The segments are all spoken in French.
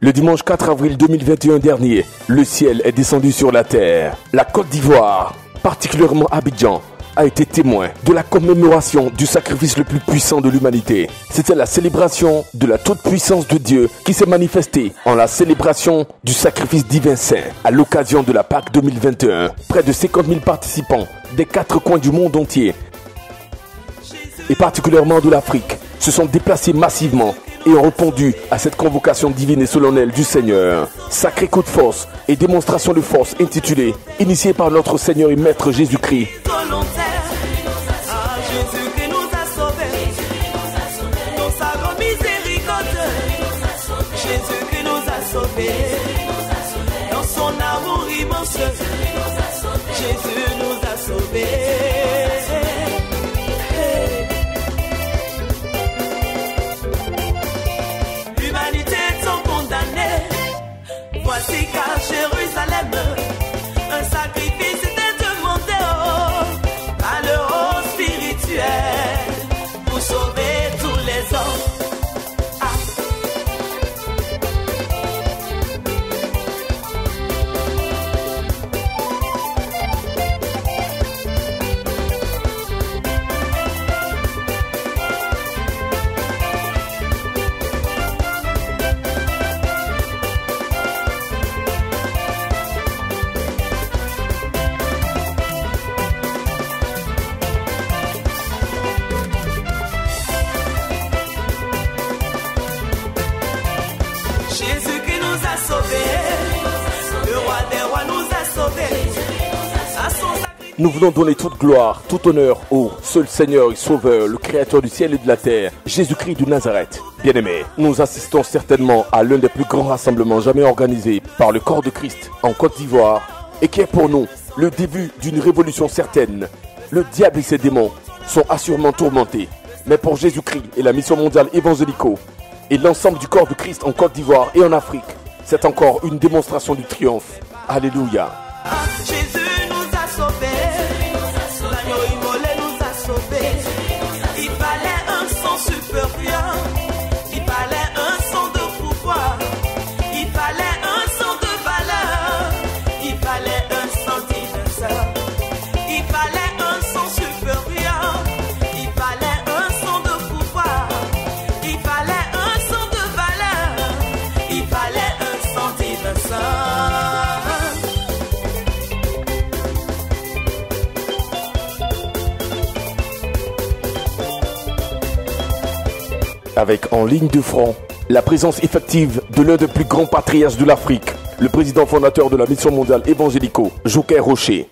Le dimanche 4 avril 2021 dernier, le ciel est descendu sur la terre. La Côte d'Ivoire, particulièrement Abidjan, a été témoin de la commémoration du sacrifice le plus puissant de l'humanité. C'était la célébration de la toute-puissance de Dieu qui s'est manifestée en la célébration du sacrifice divin saint à l'occasion de la Pâque 2021. Près de 50 000 participants des 4 coins du monde entier et particulièrement de l'Afrique se sont déplacés massivement et ont répondu à cette convocation divine et solennelle du Seigneur. Sacré coup de force et démonstration de force intitulée, initiée par notre Seigneur et Maître Jésus-Christ. Jésus-Christ nous a sauvés, dans son amour immense, Jésus nous a sauvés. L'humanité sont condamnée, voici qu'à Jérusalem, un sacrifice était demandé à le haut spirituel pour sauver tous les hommes. Jésus qui nous a sauvés, le roi des rois nous a sauvés. À son sacrifice. Nous voulons donner toute gloire, tout honneur au seul Seigneur et Sauveur, le Créateur du ciel et de la terre, Jésus-Christ de Nazareth. Bien-aimés, nous assistons certainement à l'un des plus grands rassemblements jamais organisés par le corps de Christ en Côte d'Ivoire et qui est pour nous le début d'une révolution certaine. Le diable et ses démons sont assurément tourmentés, mais pour Jésus-Christ et la mission mondiale évangélico et l'ensemble du corps de Christ en Côte d'Ivoire et en Afrique, c'est encore une démonstration du triomphe. Alléluia. Jésus nous a sauvés, l'agneau immolé nous a sauvés. Il fallait un sang supérieur, il fallait un sang de pouvoir, il fallait un sang de valeur, il fallait un sang divin, il fallait un sang supérieur, il fallait un sang de pouvoir, il fallait un sang de valeur, il fallait un sang divin. Avec en ligne de front la présence effective de l'un des plus grands patriarches de l'Afrique, le président fondateur de la mission mondiale évangélico, Joker Rocher.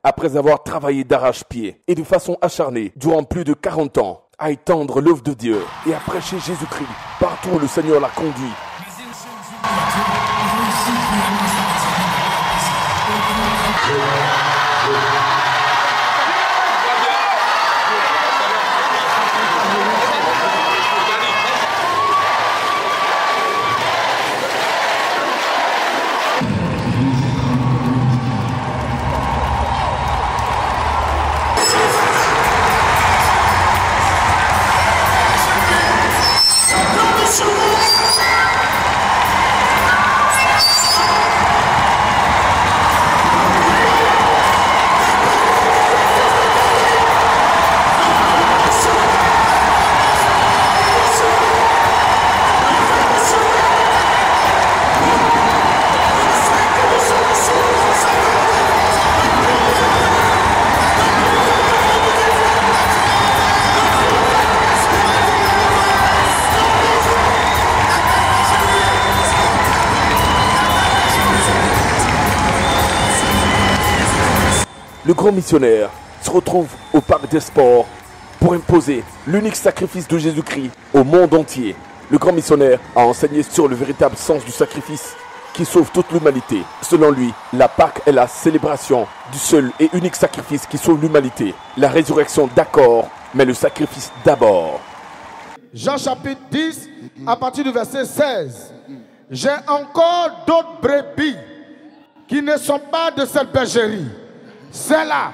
Après avoir travaillé d'arrache-pied et de façon acharnée durant plus de 40 ans à étendre l'œuvre de Dieu et à prêcher Jésus-Christ partout où le Seigneur l'a conduit, le grand missionnaire se retrouve au parc des sports pour imposer l'unique sacrifice de Jésus-Christ au monde entier. Le grand missionnaire a enseigné sur le véritable sens du sacrifice qui sauve toute l'humanité. Selon lui, la Pâque est la célébration du seul et unique sacrifice qui sauve l'humanité. La résurrection d'accord, mais le sacrifice d'abord. Jean chapitre 10, à partir du verset 16. J'ai encore d'autres brebis qui ne sont pas de cette bergerie. Celles-là,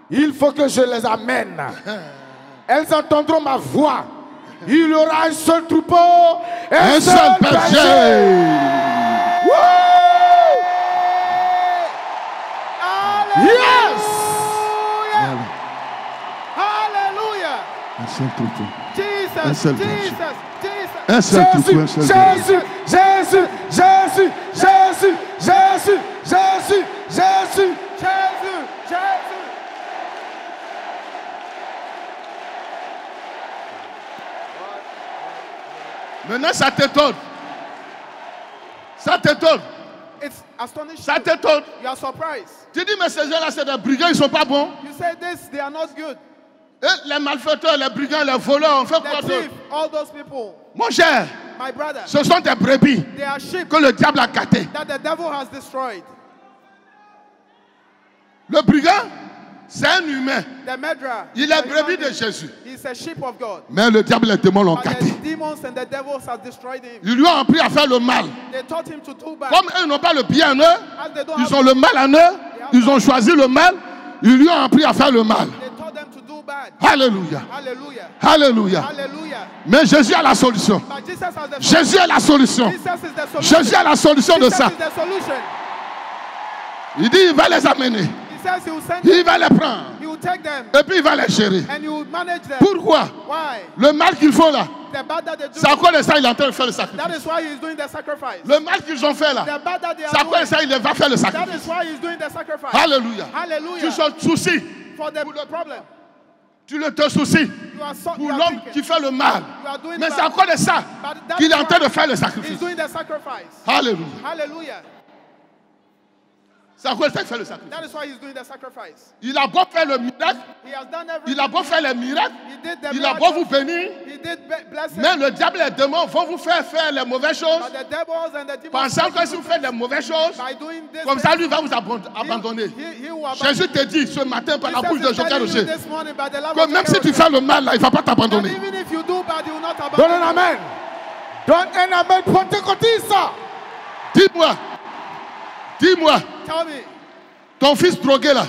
il faut que je les amène. Elles entendront ma voix Il y aura un seul troupeau et Un seul berger. Yes! Hallelujah. Un seul troupeau. Jesus, Un seul Jesus, berger. Jesus. Un seul troupeau, un seul berger. Jésus, Jésus, Jésus, Jésus, Jésus, Jésus. Jesus, Jesus. Maintenant, ça t'étonne. Ça t'étonne. It's astonishing. Ça t'étonne. You are surprised. Tu dis, mais ces gens-là, c'est des brigands, ils ne sont pas bons. You say this, they are not good. Et les malfaiteurs, les brigands, les voleurs, on fait quoi The d'autre? thief, all those people, Mon cher, my brother, ce sont des brebis they are sheep que le diable a gâtés. that the devil has destroyed. Le brigand, c'est un humain. The murderer, Il est brebis de Jésus. he's a sheep of God. Mais le diable et les démons l'ont But gâté. the demons and the devils have destroyed him. Ils lui ont appris à faire le mal. They taught him to do bad. Comme eux n'ont pas le bien en eux, As they don't ils have, ont le mal en eux, ils ont choisi le mal, ils lui ont appris à faire le mal. they taught them to do bad. Alléluia. Hallelujah. Alléluia. Hallelujah. Mais Jésus a la solution. But Jesus has the Jésus a la solution. Jesus is the solution. Jésus a la solution de Jesus ça. is the solution. Il dit il va les amener. He says he will send Il them. va les prendre. He will take them Et puis il va les gérer. and he will manage them. Pourquoi? Why? Le mal qu'ils font là, The bad that they do. c'est à cause de ça il est en train de faire le That sacrifice. is why he is doing the sacrifice. Le mal qu'ils ont fait là, The bad that they c'est à are cause de doing. ça il va faire le That sacrifice. is why he is doing the sacrifice. Alléluia. Hallelujah. Tu te soucies. For the problem. Tu le te soucies You are so, pour you are l'homme thinking. qui fait le mal. You are doing Mais bad. c'est à cause de ça But that qu'il est is en train why de faire le he's sacrifice. doing the sacrifice. Alléluia. Hallelujah. C'est à cause de ça qu'il fait le sacrifice. That is why he's doing the sacrifice. Il a beau faire le miracle, He has done everything. il a beau faire les miracles, He did the il a beau miracles. vous bénir, He did blessing. mais le diable et les démons vont vous faire les mauvaises choses, But the devils and the demons, pensant que si vous faites les mauvaises choses, by doing this, comme ça lui va vous abandonner. he will abandon. Jésus te dit ce matin par la Jesus bouche de is Joël telling you Roger this morning by the love que of même si Joel tu Roger, fais le mal là, il ne va pas that t'abandonner. even if you do bad, he will not Donne abandon un you. amen. Donne un amen pentecôtiste. Dis-moi, Tell me, ton fils drogué là,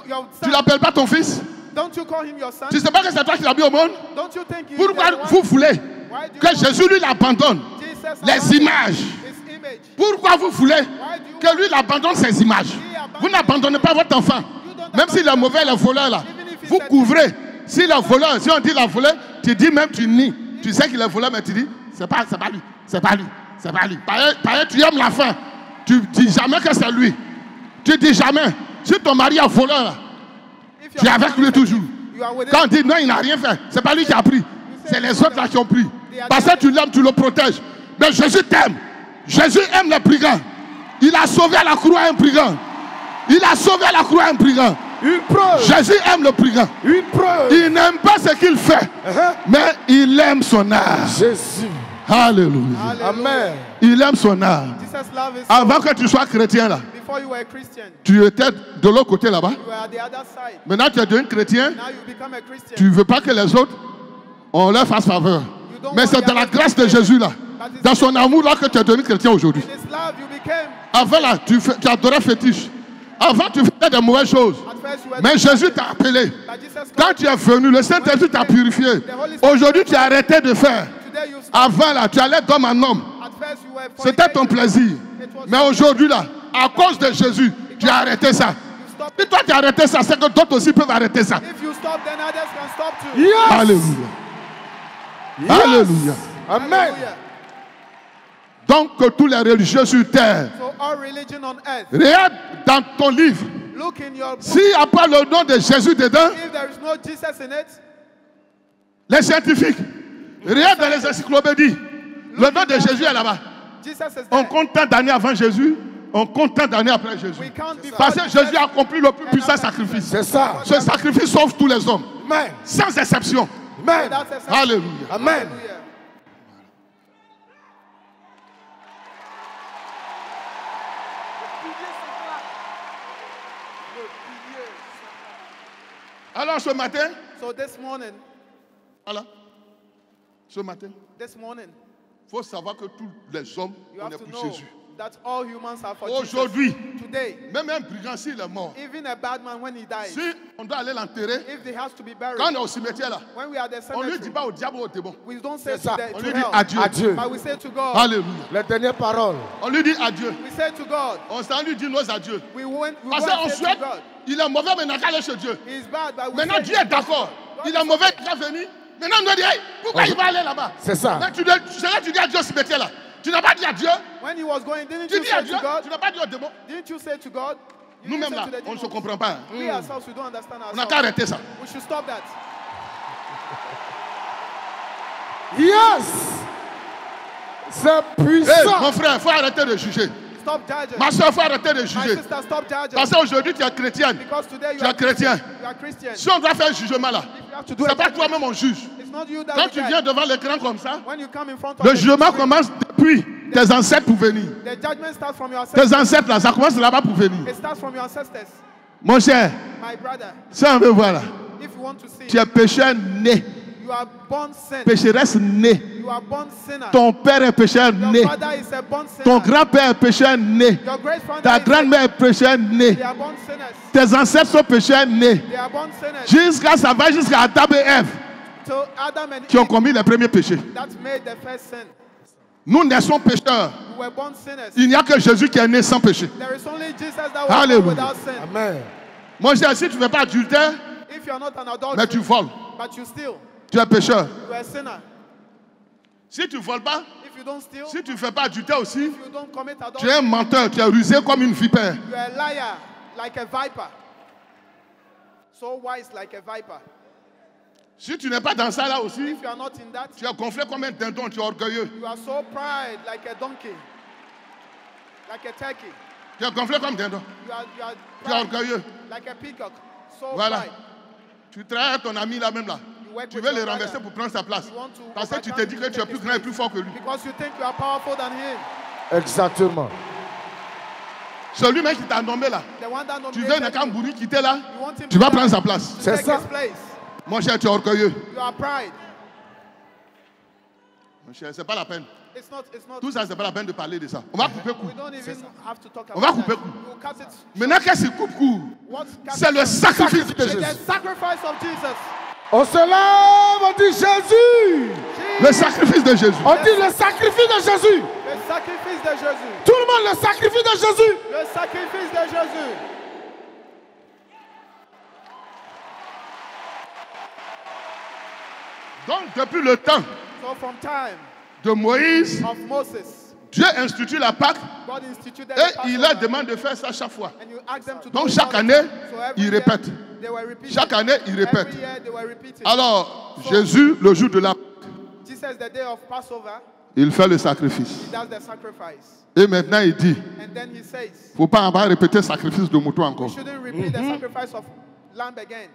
your tu son, l'appelles pas ton fils? don't you call him your son? Tu ne sais pas que c'est toi qui l'as mis au monde? Don't you think he Pourquoi is the one? vous voulez Why do you que want Jésus lui l'abandonne Jesus les abandon images? his image? Pourquoi vous voulez Why do you que lui l'abandonne ses images? Vous n'abandonnez pas votre enfant. Même s'il est mauvais, le voleur là, vous couvrez. S'il est voleur, si on dit qu'il a volé, tu dis même, tu nies. Tu sais qu'il est voleur, mais tu dis, c'est pas lui, c'est pas lui, c'est pas lui. Par ailleurs, tu aimes l'enfant. Tu dis jamais que c'est lui. Tu dis jamais. Si ton mari est voleur là, If tu es avec lui toujours. you are with Quand on him, dit non, il n'a rien fait, c'est pas lui qui a pris. C'est les autres là qui ont pris. Parce que tu l'aimes, tu le protèges. Mais Jésus t'aime. Jésus aime les brigands. Il a sauvé à la croix un brigand. Il a sauvé à la croix un brigand. Une preuve. Jésus aime le brigand. Une preuve. Il n'aime pas ce qu'il fait, mais il aime son âme. Jésus. Alléluia. Amen. Il aime son âme. Jesus' love is Avant que tu sois chrétien là, before you were a Christian, tu étais de l'autre côté là-bas. you were at the other side. Maintenant tu es devenu chrétien. Now you become a Christian. Tu ne veux pas que les autres, on leur fasse faveur. Mais c'est dans la grâce de Jésus là, dans son amour là que tu es devenu chrétien aujourd'hui. In His love, you became. Avant là, tu adorais fétiche. Avant tu faisais des mauvaises choses. At first you were. Mais Jésus t'a appelé. But Jesus Quand called tu es venu, le Saint-Esprit t'a purifié. Aujourd'hui tu as arrêté de faire. today you. Avant là, tu allais d'homme en homme. At first you were. C'était ton plaisir. Mais aujourd'hui là, à cause de Jésus, tu as arrêté ça. Si toi tu as arrêté ça, c'est que d'autres aussi peuvent arrêter ça. If you stop, then others can stop too. Yes. Alléluia. Alléluia. Amen. Hallelujah. Donc que tous les religieux sur terre, So all religion on earth, regarde dans ton livre, look in your book. s'il n'y a pas le nom de Jésus dedans, If there is no Jesus in it, les scientifiques, regarde dans les encyclopédies, le nom de Jésus est là-bas. Jesus is On there. compte tant d'années avant Jésus, on compte tant d'années après Jésus. We can't be. Parce que Jésus a accompli le plus puissant sacrifice. C'est ça. Ce sacrifice sauve tous les hommes, Amen. sans exception. Amen. That's a Alléluia. Amen. Hallelujah. Alors ce matin, So this morning, voilà, ce matin, this morning, il faut savoir que tous les hommes, you on have est to pour know Jésus. that all humans are for Jesus. Aujourd'hui, Today, même un brigand s'il est mort, even a bad man when he dies, si on doit aller l'enterrer, if he has to be buried, quand on est au cimetière là, when we are at the on lui dit cemetery, pas au diable ou au démon. we don't say C'est ça. to, On to lui dit hell, adieu. Adieu. but we say to God. Alléluia. Les dernières paroles. On lui dit adieu. We say to God. On s'en lui dit nos adieux. We won't Parce qu'on say souhaite, to God. il est mauvais, mais il n'a qu'à aller chez Dieu. He's bad, but we Maintenant, say Dieu est d'accord. Il est mauvais, il va venir. Maintenant, on doit dire, hey, pourquoi il va aller là-bas? C'est ça. Mais tu dis adieu au cimetière là. Tu n'as pas dit adieu. When he was going, didn't Tu you dis say adieu. to God? Tu n'as pas dit au démon. Didn't you say to God? You Nous-mêmes didn't là, say to the on ne se demons. comprend pas. We ourselves, we don't understand On n'a qu'à ourselves. arrêter ça. We should stop that. Yes! C'est Hey, puissant. mon frère, il faut arrêter de juger. Stop judging. Ma soeur, il faut arrêter de My juger. sister, stop judging. Parce qu'aujourd'hui, tu es chrétienne. Because today you Tu es chrétien. You are Christian. Si on doit faire un jugement là, If you have to do c'est a pas judgment, toi-même on juge. it's not you that Quand will tu judge. viens devant l'écran comme ça, When you come in front of le the jugement screen, commence depuis tes ancêtres pour venir. the judgment starts from your ancestors. Tes ancêtres là, ça commence là-bas pour venir. It starts from your ancestors. Mon cher, My brother, si on veut voir là, if you want to see, tu es pécheur né, you are born sin. pécheresse né. You are born sinner. Ton père est pécheur né. Your father is a born sinner. Ton grand-père est pécheur né. Your great father Ta is grand-mère est pécheur né. They are born sinners. Tes ancêtres sont pécheurs nés. They are born sinners. Jusqu'à ça va jusqu'à Adam et Ève So Adam and qui ont Eve, commis les premiers péchés. that made the first sin. Nous naissons pécheurs. We were born sinners. Il n'y a que Jésus qui est né sans péché. There is only Jesus that was Hallelujah. born without sin. Amen. Mon cher, si tu ne fais pas adultère, If you are not an mais tu adulterer, voles. but you steal, Tu es pécheur. you are a sinner. Si tu ne voles pas, If you don't steal, si tu ne fais pas adultère aussi, if you don't commit tu es adultery, un menteur, tu es rusé comme une vipère. you are a liar like a viper. So wise like a viper. Si tu n'es pas dans ça là aussi, If you are not in that, tu es gonflé comme un dindon, tu es orgueilleux. you are so proud like a donkey, like a turkey. Tu es gonflé comme dindon. You are Tu es proud orgueilleux. like a peacock. So Voilà. pride. Tu travailles ton ami là même là. You work Tu with veux your le brother. renverser pour prendre sa place. You want to Parce que tu te overcome dis him que to tu es take plus his grand et place. plus fort que lui. Because you think you are powerful than him. Exactement. Celui même qui t'a nommé là. The one that Tu veux nominated you, Nakambouri quitter là. you want him Tu to vas die, prendre sa place. to C'est take ça. his place. Mon cher, tu es orgueilleux. You are pride. Mon cher, c'est pas la peine. It's not. Tout ça, c'est pas la peine de parler de ça. On va couper court. We don't even have to talk On va about couper that. court. We'll cut it. Maintenant, qu'est-ce qui coupe court? What C'est le sacrifice de It's Jésus. the sacrifice of Jesus. On se lève, on dit Jésus. Le sacrifice de Jésus. On dit le sacrifice de Jésus. Le sacrifice de Jésus. Tout le monde, le sacrifice de Jésus. Le sacrifice de Jésus. Donc, depuis le temps So from time de Moïse, of Moses, Dieu institue la Pâque God instituted et the il leur Passover, demande de faire ça chaque fois. and you ask them to Donc, do it chaque all the année, time. So every il year, répète. They were repeating. Chaque année, il répète. Every year they were repeating. Alors, Jésus, le jour de la Pâque, Jesus, the day of Passover, il fait le sacrifice. he does the sacrifice. Et maintenant, il dit, And then he says, il ne faut pas en bas répéter sacrifice de mouton encore. we shouldn't repeat the sacrifice of lamb again.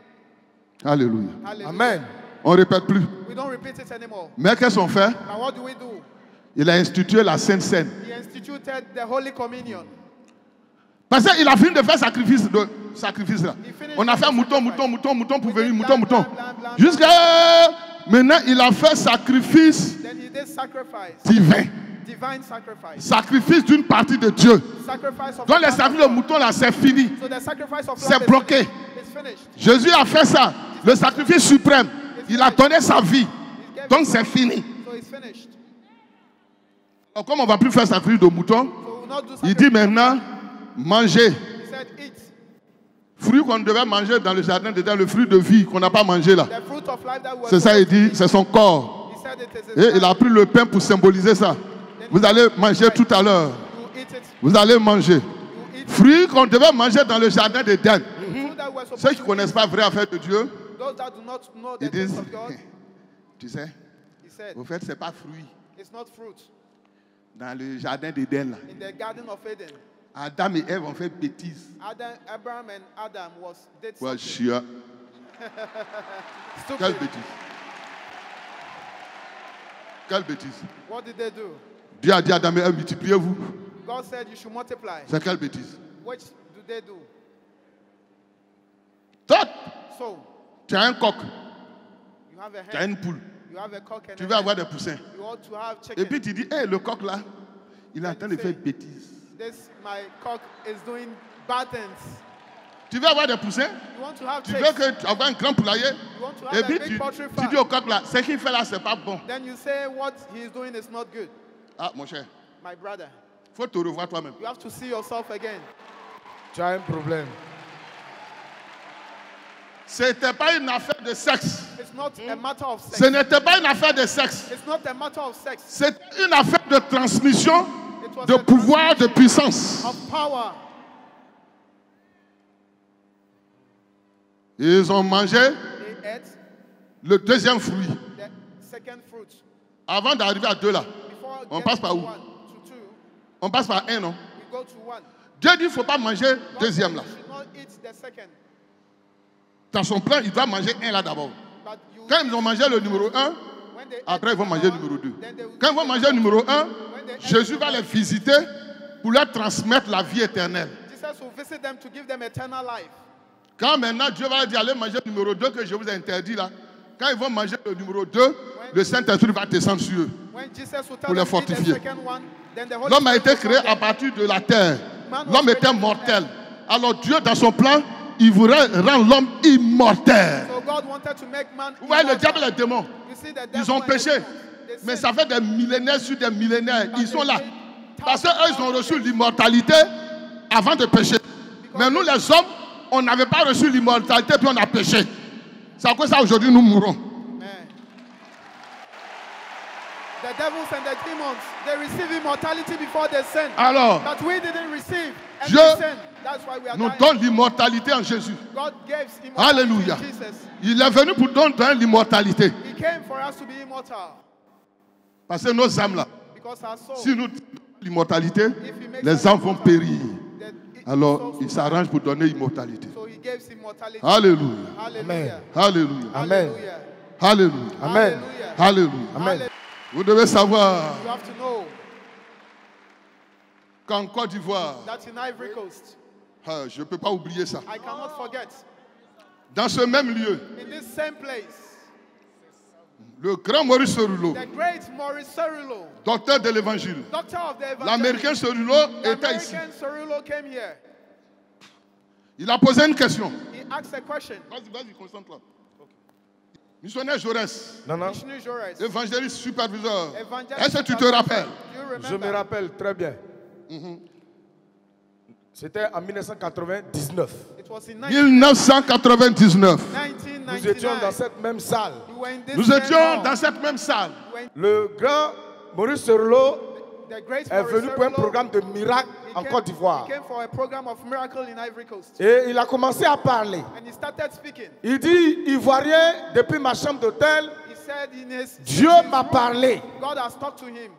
Alléluia. Hallelujah. Amen. On ne répète plus. We don't repeat it anymore. Mais qu'est-ce qu'on fait? Now what do we do? Il a institué la Sainte Seine. He instituted the Holy Communion. Parce qu'il a fini de faire sacrifice là. On a fait mouton pour venir, mouton. Jusqu'à maintenant, il a fait sacrifice Then he did sacrifice, divin. divine sacrifice. Sacrifice d'une partie de Dieu. Sacrifice of Donc the les Lamb sacrifices of de God. mouton là, c'est fini. So the sacrifice of C'est lamb is bloqué. finished. It's finished. Jésus a fait ça. Le sacrifice suprême. Il a donné sa vie. Donc c'est fini. So it's finished. Alors, comme on ne va plus faire sacrifice de mouton, So we will not do il sacrifice. dit maintenant, mangez. He said, eat Fruit qu'on devait manger dans le jardin d'Éden, le fruit de vie qu'on n'a pas mangé là. the fruit of life that we were C'est ça, il supposed to dit, eat. c'est son corps. He said it is his Et il a body. pris le pain pour symboliser ça. Vous allez manger tout à l'heure. You eat it. Vous allez manger. You eat Fruit qu'on devait manger dans le jardin d'Éden. fruit that we're Ceux supposed qui ne to connaissent pas vraie affaire de Dieu, eat. Those that do not know the ils things disent, of God, tu sais, he said, au fait, ce n'est pas fruit. it's not fruit. Dans le jardin d'Éden, là, In the Garden of Eden, Adam et Ève ont fait bêtise. Abraham and Adam did Ouais, something chia. Quelle stupid. bêtise. Quelle bêtise. What did they do? Dieu a dit à Adam et Ève, multipliez-vous. God said you should multiply. C'est quelle bêtise. Which do they do? Toi, So, tu as un coq, you have a tu as hen, une poule. you have a cock and Tu a veux hen. avoir des poussins. You ought to have Et chicken. puis tu dis, hé, le coq là, il est en train de faire bêtises. This, my cock is doing bad things. Tu veux avoir des poussins? You want to have Tu veux chicks? que tu aies un grand poulailler? You want to Et have a puis big poultry tu farm? dis au coq là, ce qu'il fait là, c'est pas bon. Then you say what he is doing is not good. Ah, mon cher, My brother, faut te revoir toi-même. you have to see yourself again. Tu as un problème. C'était pas une affaire de sexe. It's not a matter of sex. Ce n'était pas une affaire de sexe. It's not a matter of sex. C'est une affaire de transmission, It was de a pouvoir, de puissance. of power. Ils ont mangé They ate le deuxième fruit. the second fruit. Avant d'arriver à 2 là, Before on getting passe par to où? 1 to 2, On passe par 1, non? we go to 1. Dieu dit, il ne faut pas manger deuxième là. You should not eat the second. Dans son plan, il doit manger 1 là d'abord. But you, Quand ils ont mangé le numéro 1, when they après ate ils vont manger le one, numéro 2. then they will Quand ils vont manger le numéro 1, when they ate Jésus va les visiter pour leur transmettre la vie éternelle. Jesus will visit them to give them eternal life. Quand maintenant Dieu va leur dire, allez manger le numéro 2 que je vous ai interdit là, quand ils vont manger le numéro 2, le Saint-Esprit va descendre sur eux. When Jesus will Pour tell les them to eat the fortifier. second one, then the Holy L'homme a Spirit été will créé come à there. partir de la terre. Man was L'homme était created mortel. Alors Dieu, dans son plan, il voudrait rendre l'homme immortel. So God wanted to make man Vous voyez, le immortal. diable et les démons, You see, the ils devil ont and the péché. demons, they Mais sin. ça fait des millénaires sur des millénaires. Ils sont là. Parce Thousands qu'eux, ils ont of reçu years. l'immortalité avant de pécher. Mais nous, les hommes, on n'avait pas reçu l'immortalité, puis on a péché. C'est à cause de ça, aujourd'hui, nous mourrons. Man. The devils and the demons, they receive immortality before they sin. Alors, But we didn't receive any Dieu sin. That's why we are nous dying. donne l'immortalité en Jésus. God gave immortality Alléluia. in Jesus. Il est venu pour nous donner l'immortalité. He came for us to be immortal. Parce que nos âmes, là, Because our soul, si nous donnons l'immortalité, if he makes les us âmes vont immortal, périr. then Alors, souls il will s'arrange pour donner l'immortalité. die. So he gave immortality. Alléluia. Hallelujah. Alléluia. Amen. Hallelujah. Alléluia. Amen. Hallelujah. Alléluia. Amen. Hallelujah. Vous devez savoir You have to know qu'en Côte d'Ivoire, that in Ivory Coast, je ne peux pas oublier ça. I cannot forget, Dans ce même lieu, in this same place, le grand Maurice Cerullo, the great Maurice Cerullo, docteur de l'évangile, doctor of the evangelism, l'américain Cerullo the était ici. American Cerullo came here. Il a posé une question. He asked a question. Vas-y, concentre-toi. Missionnaire Jaurès, Non, non. Missionary Jaurès, évangéliste superviseur. evangelist, Est-ce que tu te rappelles? do you remember? Je me rappelle très bien. C'était en 1999. It was in 1999. Nous étions dans 1999. cette même salle. We were in this Nous same étions hall. dans cette même salle. When Le grand Maurice Cerullo the great est Maurice venu pour un Cerullo, programme de miracle he en came- Côte d'Ivoire. He came for a program of miracle in Ivory Coast. Et il a commencé à parler. And he started speaking. Il dit, Ivoirien, depuis ma chambre d'hôtel, He said in his Dieu in his m'a room, parlé. God has talked to him.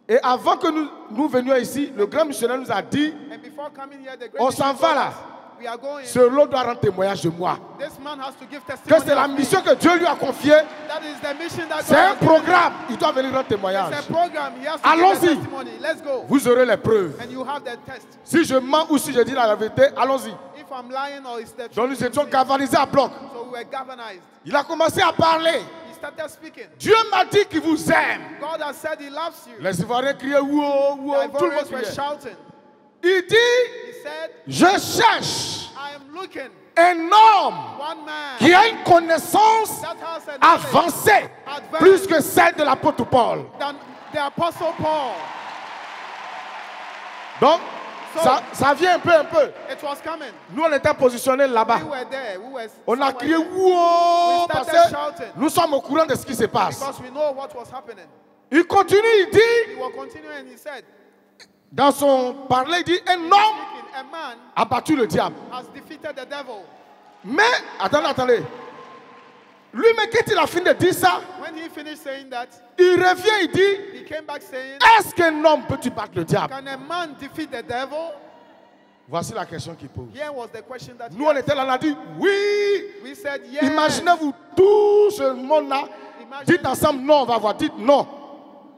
Et avant que nous venions ici, le grand missionnaire nous a dit, And before coming here, the great On s'en missionary va là. told us, we are going. Cerullo doit rendre témoignage de moi. This man has to give Que testimony. c'est la of me. mission que Dieu lui a confiée. That is the mission that C'est God un has given him. programme. Il doit venir rendre témoignage. It's a program. He has to Allons-y. give a testimony. Let's go. Vous aurez les preuves. And you have the test. Si je mens ou si je dis la vérité, allons-y. If I'm lying or it's the truth. Donc nous étions galvanisés à bloc. So we were galvanized. Il a commencé à parler. He started speaking. Dieu m'a dit qu'il vous aime. God has said he loves you. Les Ivoiriens criaient wow, The wow, tout le monde Ivorians were criait. shouting. Il dit, He said, je cherche I am looking un homme one man qui a une connaissance that has a knowledge avancée, advanced plus que celle de l'apôtre Paul. than the apostle Paul. Donc, So- ça vient un peu. It was coming. Nous, on était positionnés là-bas. We were there. We were On a somewhere crié there. wow, We parce started que shouting. nous sommes au courant de ce qui se passe. Because we know what was happening. Il continue, il dit, He was continuing and he said, dans son parler, il dit, un homme speaking, a man a battu le diable. has defeated the devil. Mais, attendez. Lui, mais quand il a fini de dire ça, When he finished saying that, il revient, il dit, he came back saying, est-ce qu'un homme peut-tu battre le diable? can a man defeat the devil? Voici la question qu'il pose. Here was the question that he Nous, on asked. était là, on a dit, oui. We said, yes. Imaginez-vous tout ce monde-là. Imagine- Dites ensemble non, on va voir. Dites non.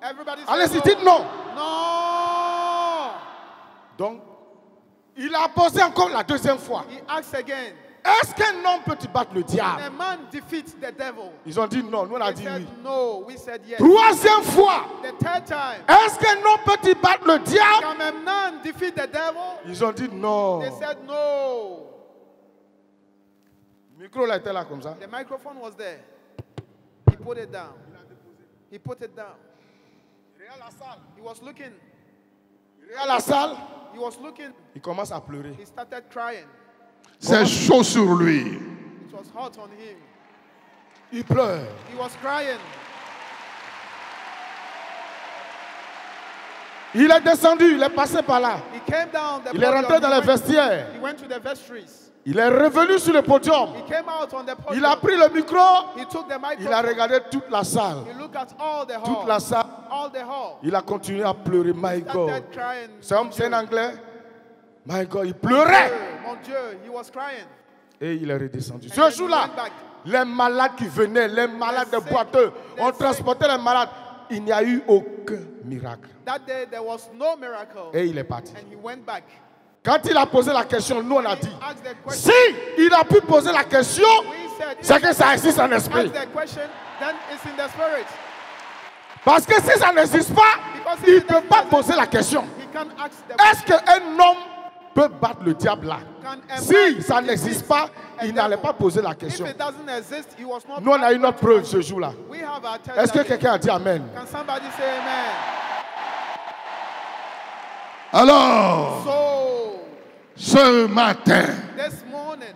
Everybody said Allez-y, no. dites non. No. Donc, il a posé encore la deuxième fois. He asked again. Est-ce qu'un homme peut battre le diable? Can a man defeat the devil? Ils ont dit non. Nous on a They dit said oui. no. We said yes. Troisième fois. The third time. Est-ce qu'un homme peut battre le diable? Can a man defeat the devil? Ils ont dit non. They said no. Le micro là était là comme ça. The microphone was there. He put it down. He put it down. He was looking. À la salle, He was looking. il commence à pleurer. He started crying. C'est chaud sur lui. It was hot on him. Il pleure. He was crying. Il est descendu, il est passé par là. He came down the Il est rentré podium. dans les vestiaires. He went to the vestries. Il est revenu sur le podium. He came out on the podium. Il a pris le micro. He took the microphone. Il a regardé toute la salle. He looked at all the hall. Toute la salle. All the hall. Il a continué à pleurer. My God. Started crying. C'est un anglais. My God, il pleurait. Mon Dieu, he was crying. Et il est redescendu. And Ce then he jour-là, went back. les malades qui venaient, les malades de boiteux, on transportait les malades. Il n'y a eu aucun miracle. That day there was no miracle. Et il est parti. And he went back. Quand il a posé la question, nous on a He dit, asked the question. si il a pu poser la question, We said, c'est que ça existe en esprit. ask the question, then it's in the spirit. Parce que si ça n'existe pas, il ne peut pas poser la question. He can ask the Est-ce qu'un homme peut battre le diable là? Can a Si man ça n'existe pas, a il n'allait devil? pas poser la If question. it doesn't exist, he was not. Nous on a une autre preuve ce jour-là. We have our Est-ce que testimony. quelqu'un a dit Amen? Can somebody say amen? Alors, So ce matin, this morning,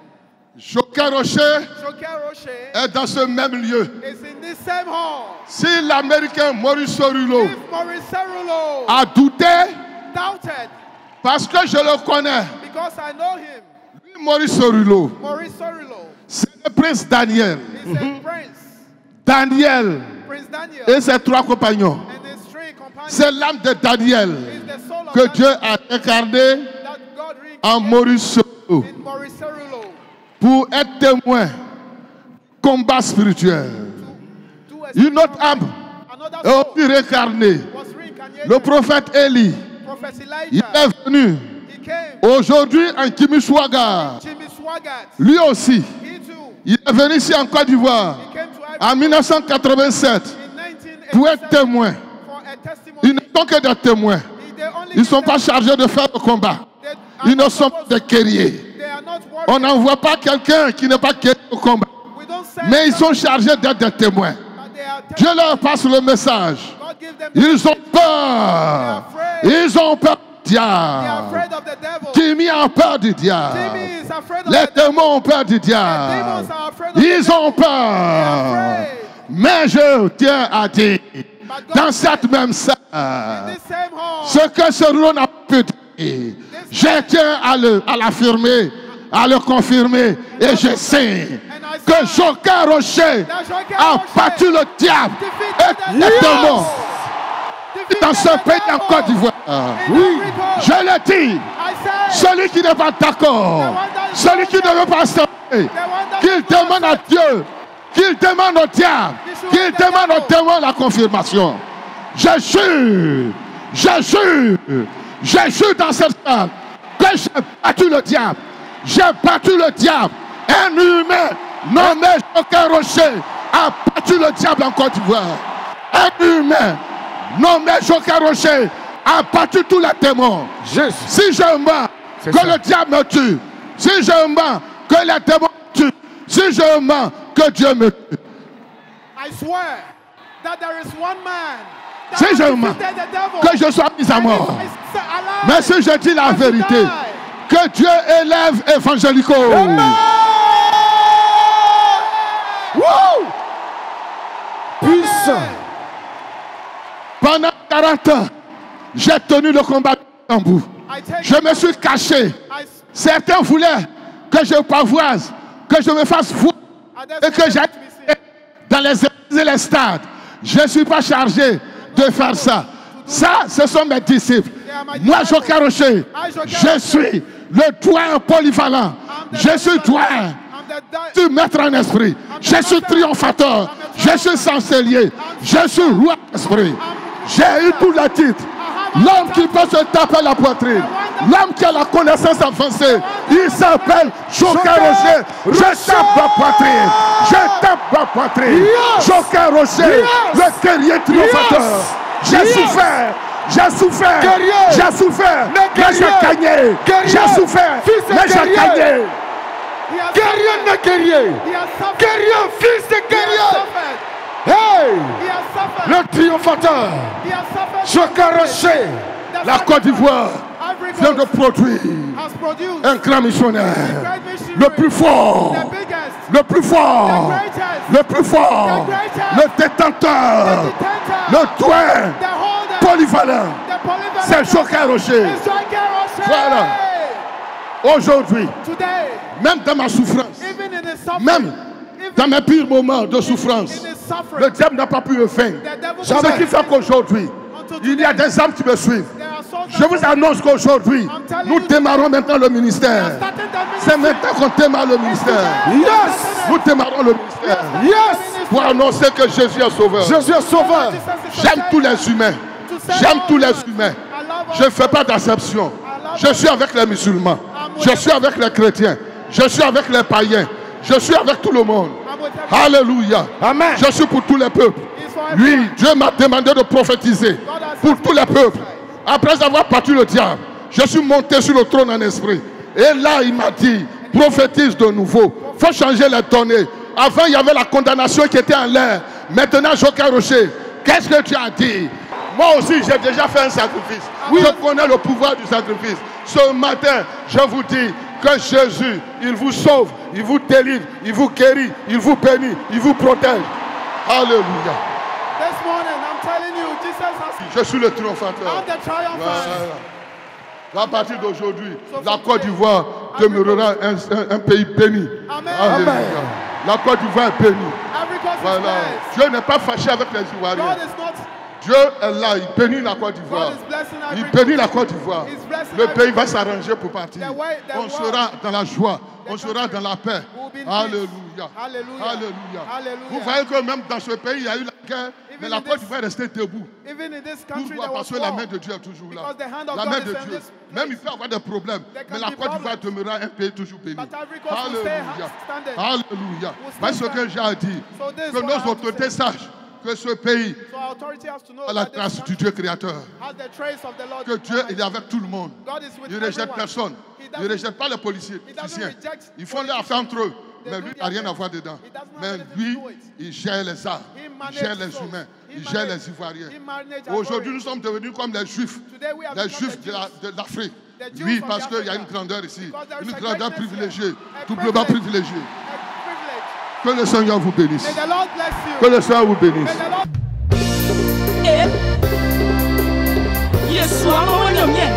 Joker Rocher Joker Rocher est dans ce même lieu. is in this same hall. Si l'Américain Maurice Orulo If Maurice Cerulo a douté, doubted, parce que je le connais, because I know him, lui, Maurice Orulo, Maurice Cerulo c'est le prince Daniel. is a prince, Daniel Prince Daniel, et ses trois compagnons. and his three companions. C'est l'âme de Daniel Is the soul of que Dieu Daniel a incarné that God en reincarnated Maurice Orulo in Maurice Cerulo pour être témoin combat spirituel. to a Une autre âme another est soul aussi réincarnée. was reincarnated. Le prophèt Élie, Prophet il Elijah, est venu he came. aujourd'hui en Kimiswaga. Jimmy Swaggart, Lui aussi, he too, il est venu ici en Côte d'Ivoire he came to Ivory en 1987 in pour être 1987 témoin. for a Ils testimony. ne sont que des témoins. Ils ne sont pas chargés de faire le combat. Ils ne sont pas des guerriers. They are not On warriors. n'envoie pas quelqu'un qui n'est pas guerrier au combat. We don't send Mais ils them, sont chargés d'être des témoins. but they are Dieu leur passe le message. God give them Ils ont peur. Ils ont peur du they are diable. afraid of the devil. Timmy a peur du diable. Timmy is afraid of Les the devil. démons ont peur du The diable. demons are afraid of Ils the ont devil. peur. Afraid. Mais je tiens à dire, But God dans cette même salle, in this same hall, ce que ce rouleau n'a pas dit, je tiens à l'affirmer, à le confirmer, et je sais que Joker Rocher a battu le diable et les démons dans ce pays en Côte d'Ivoire. Oui, je le dis, I say, celui qui n'est pas d'accord, celui qui ne veut pas se qu'il demande à Dieu, qu'il demande au diable, qu'il demande au témoin la confirmation. Je jure dans cette salle que j'ai battu le diable. J'ai battu le diable. Un humain nommé Joker Rocher a battu le diable en Côte d'Ivoire. Un humain nommé Joker Rocher a battu tous les démons. Si je mens, que le diable me tue. Si je mens, que les démons me tuent. Si je mens, que Dieu me tue. I swear that there is one man that Si has je mens, defeated the devil. que je sois mis à mort. And is alive. Mais si je dis la And to vérité, die. que Dieu élève évangélico. Puissant. Pendant 40 ans, j'ai tenu le combat en bout. I take Je me suis caché. I, Certains voulaient que je pavoise, que je me fasse fou et que j'aille dans les églises et les stades. Je ne suis pas chargé de faire ça. Ça, ce sont mes disciples. Moi, Joker Rocher, je suis le doyen polyvalent. Je suis doyen. Je suis maître en esprit. Je suis triomphateur. Je suis chancelier. Je suis roi d'esprit. J'ai eu tous les titres. L'homme qui peut se taper la poitrine. L'homme qui a la connaissance avancée. Il s'appelle Joker Rocher. Je tape ma poitrine. Je tape ma poitrine. Joker Rocher. Le guerrier triomphateur. J'ai souffert. J'ai souffert. J'ai souffert. Mais j'ai gagné. J'ai souffert. Mais j'ai gagné. Guerrier de guerrier. Guerrier, fils de guerrier. Hey! Le triomphateur. Joker Rocher. La Côte d'Ivoire vient de produire un grand missionnaire. Le plus fort. Le plus fort. Le plus fort. Le détenteur. Le doyen. Polyvalent. C'est Joker Rocher. Voilà. Aujourd'hui, même dans ma souffrance, même dans mes pires moments de souffrance, le diable n'a pas pu me vaincre. Ce qui fait qu'aujourd'hui, il y a des âmes qui me suivent. Je vous annonce qu'aujourd'hui, nous démarrons maintenant le ministère. C'est maintenant qu'on démarre le ministère. Yes! Nous démarrons le ministère. Yes! Pour annoncer que Jésus est sauveur. Jésus est sauveur. J'aime tous les humains. J'aime tous les humains. Je ne fais pas d'acception. Je suis avec les musulmans. Je suis avec les chrétiens. Je suis avec les païens. Je suis avec tout le monde. Alléluia. Amen. Je suis pour tous les peuples. Oui, Dieu m'a demandé de prophétiser pour tous les peuples. Après avoir battu le diable, je suis monté sur le trône en esprit. Et là, il m'a dit, prophétise de nouveau. Il faut changer les données. Avant, il y avait la condamnation qui était en l'air. Maintenant, Joker Rocher, qu'est-ce que tu as dit? Moi aussi, j'ai déjà fait un sacrifice. Je connais le pouvoir du sacrifice. Ce matin, je vous dis que Jésus, il vous sauve, il vous délivre, il vous guérit, il vous bénit, il vous protège. Alléluia. This morning, I'm telling you, Jesus has Je suis le triomphateur. the triumphant. Voilà. À partir d'aujourd'hui, la Côte d'Ivoire demeurera un pays béni. Amen. Alléluia. La Côte d'Ivoire est bénie. Every cause is Voilà. blessed. Dieu n'est pas fâché avec les Ivoiriens. God is not. Dieu est là, il bénit la Côte d'Ivoire. God is blessing Il every bénit la Côte d'Ivoire. He's blessing Le every pays va country. s'arranger pour partir. The On world sera dans la joie. On sera dans la paix. will be in peace. Alléluia. Hallelujah. Alléluia. Hallelujah. Vous voyez que même dans ce pays, il y a eu la guerre, mais la in Côte this- d'Ivoire est restée debout. Even in this country, Pourquoi? there was Parce que la war. main de Dieu est toujours là. Because the hand of La God main is de in Dieu. this place. Même il peut y avoir des problèmes, There can mais la be Côte d'Ivoire problems. demeurera un pays toujours béni. But every coast will stay Alléluia. standing. Alléluia. Will stay Voici ce que j'ai à dire. So this is Que what I nos have to autorités say. sachent que ce pays So our authority has to know a la that this trace du country Dieu créateur. has the trace of the Lord. Que Dieu il est avec tout le monde. God is with Il ne rejette everyone. personne. He Il doesn't- ne rejette pas les policiers. He doesn't reject Ils font leur affaire entre eux. They Mais do lui their n'a rien à thing. voir dedans. He doesn't have Mais anything lui, to do it. il gère les arts. He Il manages gère les souls. humains. He Il gère manages- les Ivoiriens. he manages Aujourd'hui, nous Ivorians. sommes devenus comme les Juifs. Today we have Les become Juifs the de Jews. l'Afrique. The Jews Oui, from parce qu'il y a Africa. une grandeur ici. Because there is Une a grandeur greatness privilégiée. here. A Doublement privilege. privilégiée. A privilege. Que le Seigneur vous bénisse. May the Lord bless you. Que le Seigneur vous bénisse. May the Lord Yesu amonyamye.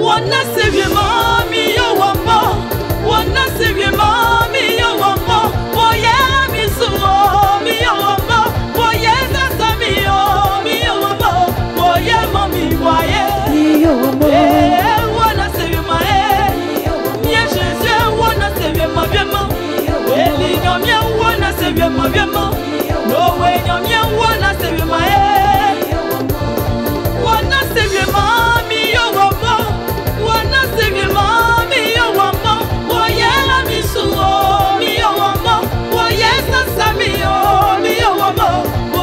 Wana sevye mami yo wamo. Wana sevye mami yo wamo. Oye misuo mi yo wamo. Oye sasa mi yo wamo. Oye mami waye mi yo wamo. Wana sevye mae. Mie Jésus wana sevye ma biema. Eli nyomye wana sevye ma biema. Nowe nyomye wana sevye mae. Wana sevye mami yo wamo. Wana sevye mami yo wamo. Oye misuo mi yo wamo. Oye sasa mi yo wamo.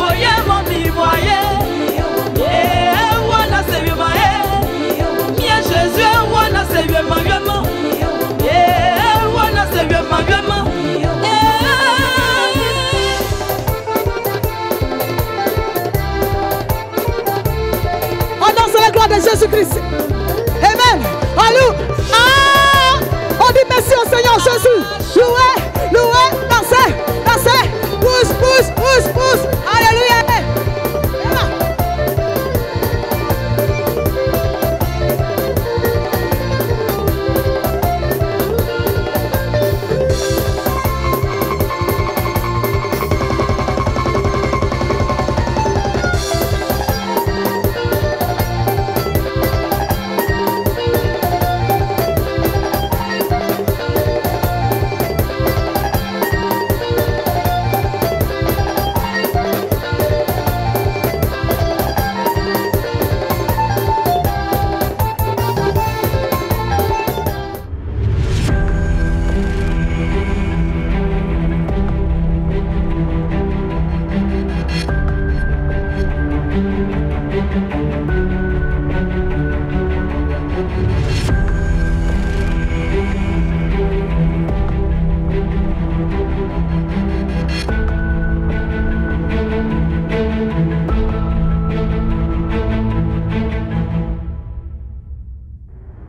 Oye mami waye. Wana sevye mae. Mie Jésus wana sevye ma biema. Wana sevye ma biema. On danse la gloire de Jésus-Christ. Amen. Alléluia. Ah! On dit merci au Seigneur Jésus. Louez, louez, dansez, dansez. Pousse, pousse, pousse, pousse. Alléluia.